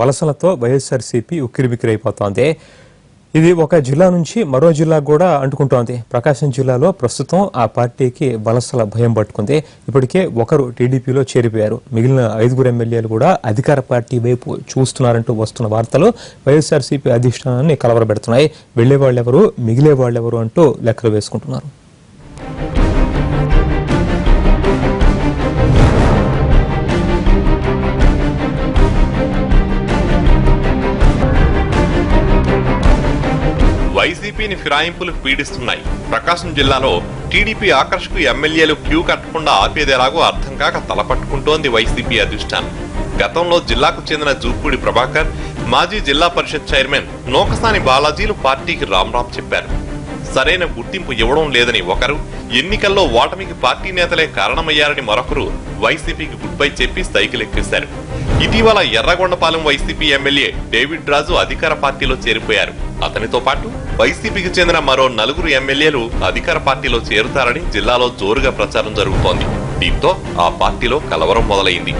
వలసలతో వైఎస్ఆర్సీపీ ఉక్కిరిబిక్కిరైపోతోంది. ఇది ఒక జిల్లా నుంచి మరో జిల్లా కూడా అంటుకుంటోంది. ప్రకాశం జిల్లాలో ప్రస్తుతం ఆ పార్టీకి వలసల భయం పట్టుకుంది. ఇప్పటికే ఒకరు టీడీపీలో చేరిపోయారు. మిగిలిన 5 ఎమ్మెల్యేలు కూడా అధికార పార్టీ వైపు చూస్తున్నారంటూ వస్తున్న వార్తలు వైఎస్ఆర్సీపీ అధిష్టానాన్ని కలవరపెడుతున్నాయి. వెళ్లేవాళ్లెవరు, మిగిలేవాళ్లెవరు అంటూ లెక్కలు వేసుకుంటున్నారు. వైసీపీని ఫిరాయింపులు పీడిస్తున్నాయి. ప్రకాశం జిల్లాలో టీడీపీ ఆకర్షకు ఎమ్మెల్యేలు క్యూ కట్టకుండా ఆపేదేలాగో అర్థం కాక తలపట్టుకుంటోంది వైసీపీ అధిష్టానం. గతంలో జిల్లాకు చెందిన జూపూడి ప్రభాకర్, మాజీ జిల్లా పరిషత్ చైర్మన్ నోకసాని బాలాజీలు పార్టీకి రామ్ చెప్పారు. సరైన గుర్తింపు ఇవ్వడం లేదని ఒకరు, ఎన్నికల్లో ఓటమికి పార్టీ నేతలే కారణమయ్యారని మరొకరు వైసీపీకి గుడ్ బై చెప్పి సైకిల్ ఎక్కేశారు. ఇటీవల ఎర్రగొండపాలెం వైసీపీ ఎమ్మెల్యే డేవిడ్ రాజు అధికార పార్టీలో చేరిపోయారు. అతనితో పాటు వైసీపీకి చెందిన మరో 4 ఎమ్మెల్యేలు అధికార పార్టీలో చేరుతారని జిల్లాలో జోరుగా ప్రచారం జరుగుతోంది. దీంతో ఆ పార్టీలో కలవరం మొదలైంది.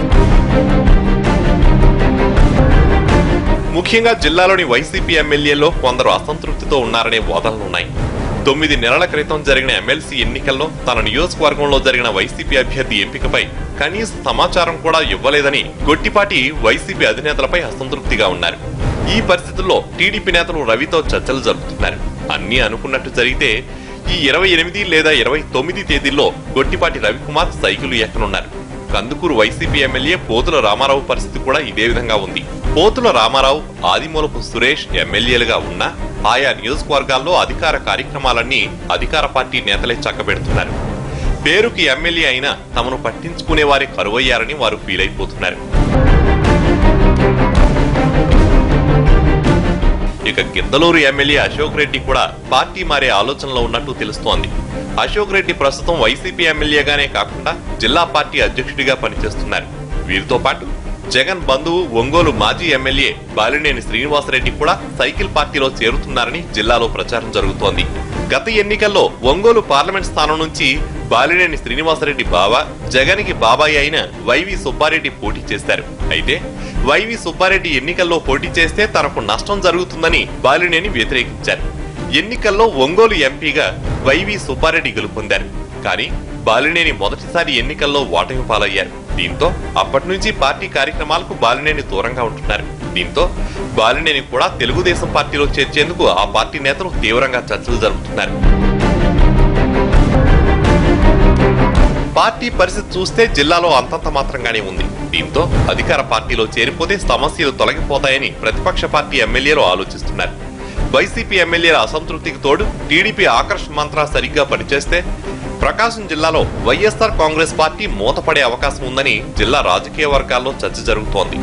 ముఖ్యంగా జిల్లాలోని వైసీపీ ఎమ్మెల్యేల్లో కొందరు అసంతృప్తితో ఉన్నారనే వాదనలున్నాయి. 9 నెలల క్రితం జరిగిన ఎమ్మెల్సీ ఎన్నికల్లో తన నియోజకవర్గంలో జరిగిన వైసీపీ అభ్యర్థి ఎంపికపై కనీస సమాచారం కూడా ఇవ్వలేదని గొట్టిపాటి వైసీపీ అధినేతలపై అసంతృప్తిగా ఉన్నారు. ఈ పరిస్థితుల్లో టీడీపీ నేతలు రవితో చర్చలు జరుపుతున్నారు. అన్ని అనుకున్నట్టు జరిగితే ఈ 28 లేదా 29 తేదీల్లో గొట్టిపాటి రవికుమార్ సైకిల్ ఎక్కనున్నారు. కందుకూరు వైసీపీ ఎమ్మెల్యే పోతుల రామారావు పరిస్థితి కూడా ఇదే విధంగా ఉంది. పోతుల రామారావు, ఆదిమూలపు సురేష్ ఎమ్మెల్యేలుగా ఉన్నా ఆయా నియోజకవర్గాల్లో అధికార కార్యక్రమాలన్నీ అధికార పార్టీ నేతలే చక్కబెడుతున్నారు. పేరుకి ఎమ్మెల్యే అయినా తమను పట్టించుకునే వారే కరువయ్యారని వారు ఫీల్ అయిపోతున్నారు. ఇక గిద్దలూరు ఎమ్మెల్యే అశోక్ రెడ్డి కూడా పార్టీ మారే ఆలోచనలో ఉన్నట్టు తెలుస్తోంది. అశోక్ రెడ్డి ప్రస్తుతం వైసీపీ ఎమ్మెల్యేగానే కాకుండా జిల్లా పార్టీ అధ్యక్షుడిగా పనిచేస్తున్నారు. వీరితో పాటు జగన్ బంధువు ఒంగోలు మాజీ ఎమ్మెల్యే బాలినేని శ్రీనివాసరెడ్డి కూడా సైకిల్ పార్టీలో చేరుతున్నారని జిల్లాలో ప్రచారం జరుగుతోంది. గత ఎన్నికల్లో ఒంగోలు పార్లమెంట్ స్థానం నుంచి బాలినేని శ్రీనివాసరెడ్డి బావ, జగన్కి బాబాయ్ అయిన వైవి సుబ్బారెడ్డి పోటీ చేశారు. అయితే వైవి సుబ్బారెడ్డి ఎన్నికల్లో పోటీ చేస్తే తనకు నష్టం జరుగుతుందని బాలినేని వ్యతిరేకించారు. ఎన్నికల్లో ఒంగోలు ఎంపీగా వైవి సుబ్బారెడ్డి గెలుపొందారు. కానీ బాలినేని మొదటిసారి ఎన్నికల్లో ఓటమి పాలయ్యారు. దీంతో అప్పటి నుంచి పార్టీ కార్యక్రమాలకు బాలినేని దూరంగా ఉంటున్నారు. దీంతో బాలినేని కూడా తెలుగుదేశం పార్టీలో చేర్చేందుకు ఆ పార్టీ నేతలు తీవ్రంగా చర్చలు జరుపుతున్నారు. పార్టీ పరిస్థితి చూస్తే జిల్లాలో అంతంత మాత్రంగానే ఉంది. దీంతో అధికార పార్టీలో చేరిపోతే సమస్యలు తొలగిపోతాయని ప్రతిపక్ష పార్టీ ఎమ్మెల్యేలు ఆలోచిస్తున్నారు. వైసీపీ ఎమ్మెల్యేల అసంతృప్తికి తోడు టీడీపీ ఆకర్ష్ మంత్రా సరిగ్గా పనిచేస్తే ప్రకాశం జిల్లాలో వైఎస్ఆర్ కాంగ్రెస్ పార్టీ మూతపడే అవకాశం ఉందని జిల్లా రాజకీయ వర్గాల్లో చర్చ జరుగుతోంది.